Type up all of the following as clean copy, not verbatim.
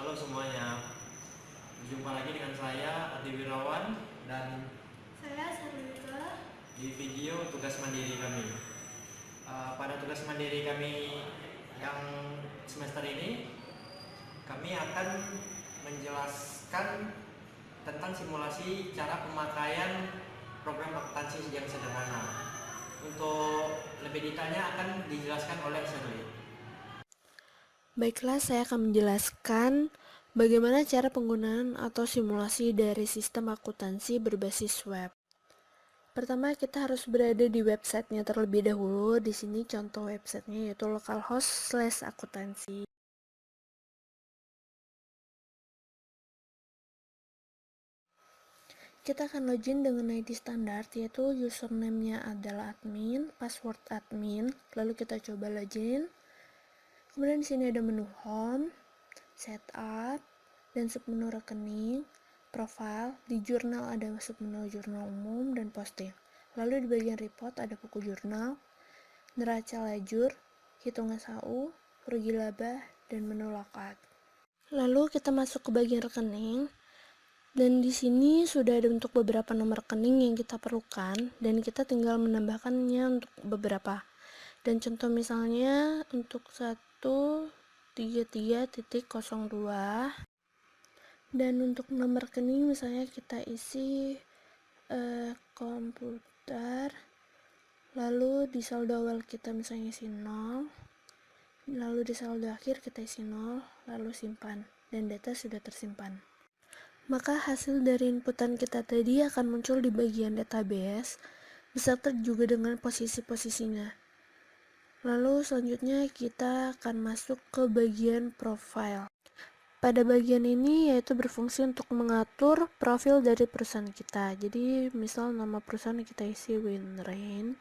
Halo semuanya, berjumpa lagi dengan saya Adi Wirawan dan Saya Sarulika. di video tugas mandiri kami. Pada tugas mandiri kami yang semester ini, kami akan menjelaskan tentang simulasi cara pemakaian program akuntansi yang sederhana. Untuk lebih detailnya akan dijelaskan oleh Serli. Baiklah, saya akan menjelaskan bagaimana cara penggunaan atau simulasi dari sistem akuntansi berbasis web. Pertama, kita harus berada di websitenya terlebih dahulu. Di sini contoh websitenya yaitu localhost/akuntansi. Kita akan login dengan ID standar, yaitu username-nya adalah admin, password admin. Lalu kita coba login. Kemudian di sini ada menu home, setup, dan submenu rekening, profile. Di jurnal ada submenu jurnal umum dan posting. Lalu di bagian report ada buku jurnal, neraca lajur, hitungan SAU, rugi laba, dan menu lookout. Lalu kita masuk ke bagian rekening. Dan di sini sudah ada untuk beberapa nomor rekening yang kita perlukan dan kita tinggal menambahkannya untuk beberapa. Dan contoh misalnya untuk 133.02 dan untuk nomor rekening misalnya kita isi komputer, lalu di saldo awal kita misalnya isi 0, lalu di saldo akhir kita isi 0, lalu simpan, dan data sudah tersimpan. Maka hasil dari inputan kita tadi akan muncul di bagian database beserta juga dengan posisi-posisinya. Lalu selanjutnya kita akan masuk ke bagian profile. Pada bagian ini yaitu berfungsi untuk mengatur profil dari perusahaan kita. Jadi misal nama perusahaan kita isi Winrain,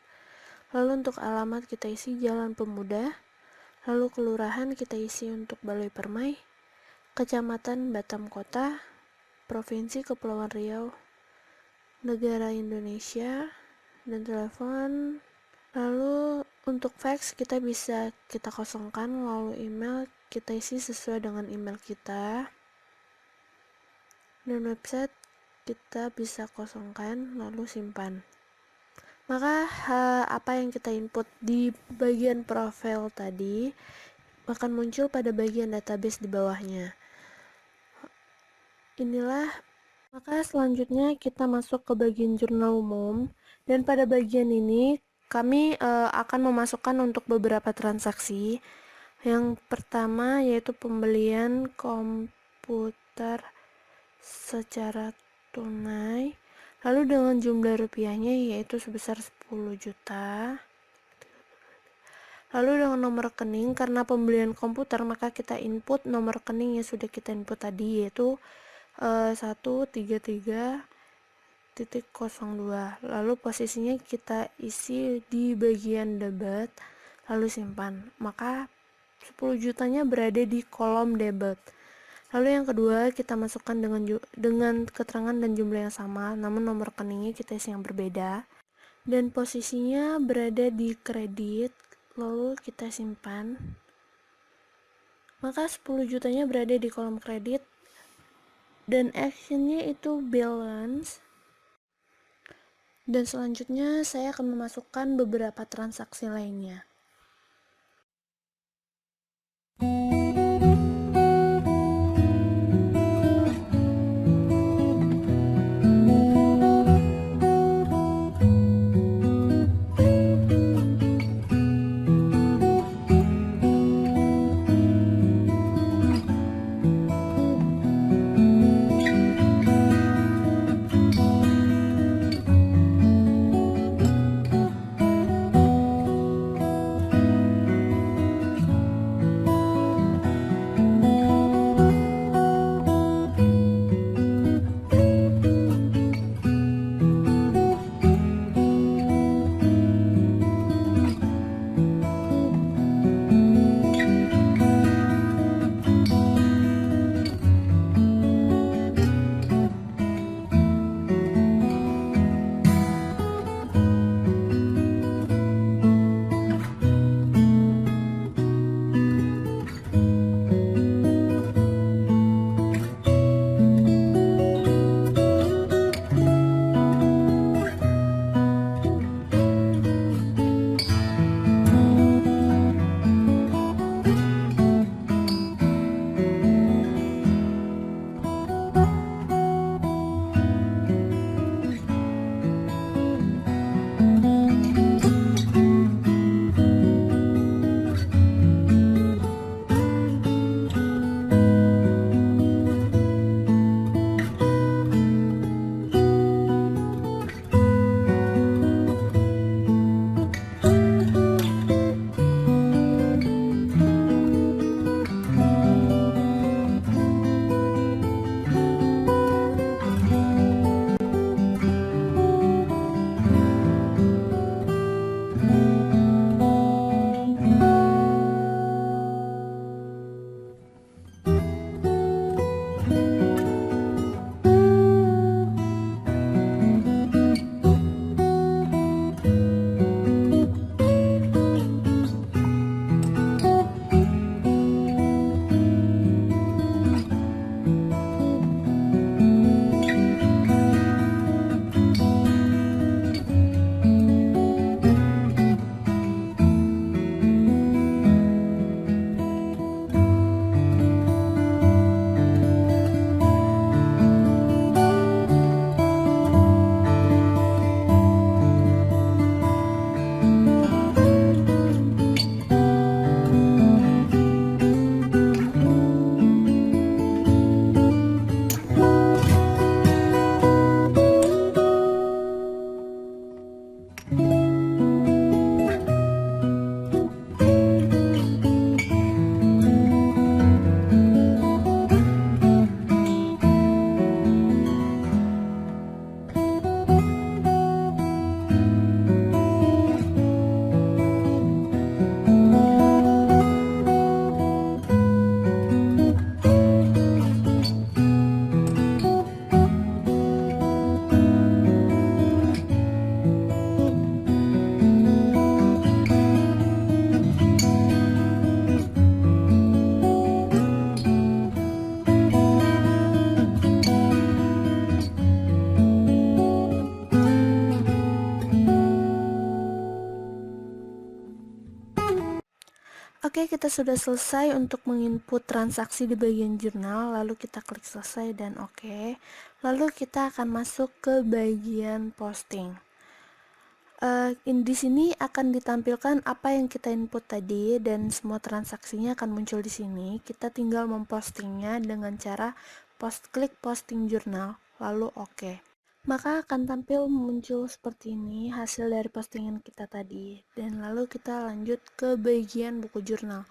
lalu untuk alamat kita isi Jalan Pemuda, lalu kelurahan kita isi untuk Balai Permai, kecamatan Batam Kota, Provinsi Kepulauan Riau, negara Indonesia, dan telepon. Lalu untuk fax kita bisa kita kosongkan, lalu email kita isi sesuai dengan email kita, dan website kita bisa kosongkan lalu simpan. Maka apa yang kita input di bagian profil tadi akan muncul pada bagian database di bawahnya. Maka selanjutnya kita masuk ke bagian jurnal umum, dan pada bagian ini kami akan memasukkan untuk beberapa transaksi. Yang pertama yaitu pembelian komputer secara tunai, lalu dengan jumlah rupiahnya yaitu sebesar 10 juta. Lalu dengan nomor rekening, karena pembelian komputer maka kita input nomor rekening yang sudah kita input tadi yaitu 133.02, lalu posisinya kita isi di bagian debit lalu simpan, maka 10 jutanya berada di kolom debit. Lalu yang kedua kita masukkan dengan keterangan dan jumlah yang sama, namun nomor rekeningnya kita isi yang berbeda, dan posisinya berada di kredit, lalu kita simpan, maka 10 jutanya berada di kolom kredit, dan actionnya itu balance. Dan selanjutnya saya akan memasukkan beberapa transaksi lainnya. Oke, kita sudah selesai untuk menginput transaksi di bagian jurnal, lalu kita klik selesai dan oke. Lalu kita akan masuk ke bagian posting. Di sini akan ditampilkan apa yang kita input tadi dan semua transaksinya akan muncul di sini. Kita tinggal mempostingnya dengan cara klik posting jurnal, lalu oke. Maka akan tampil muncul seperti ini hasil dari postingan kita tadi. Dan lalu kita lanjut ke bagian buku jurnal.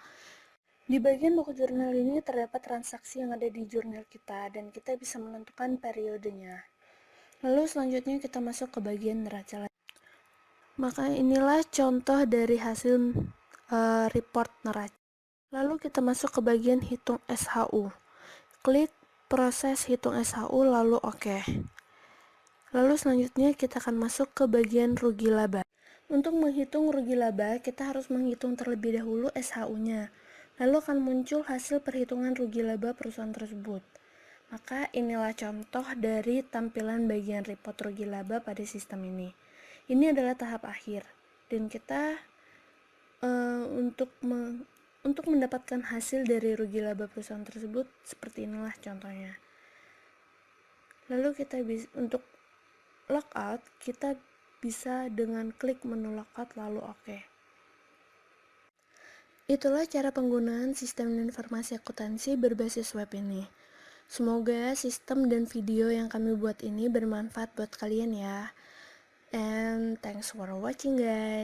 Di bagian buku jurnal ini terdapat transaksi yang ada di jurnal kita dan kita bisa menentukan periodenya. Lalu selanjutnya kita masuk ke bagian neraca. Maka inilah contoh dari hasil report neraca. Lalu kita masuk ke bagian hitung SHU. Klik proses hitung SHU lalu oke. Lalu selanjutnya kita akan masuk ke bagian rugi laba. Untuk menghitung rugi laba, kita harus menghitung terlebih dahulu SHU-nya. Lalu akan muncul hasil perhitungan rugi laba perusahaan tersebut. Maka inilah contoh dari tampilan bagian report rugi laba pada sistem ini. Ini adalah tahap akhir dan kita untuk mendapatkan hasil dari rugi laba perusahaan tersebut seperti inilah contohnya. Lalu kita bisa untuk logout, kita bisa dengan klik menu logout lalu oke. Itulah cara penggunaan sistem informasi akuntansi berbasis web ini. Semoga sistem dan video yang kami buat ini bermanfaat buat kalian ya. And thanks for watching guys.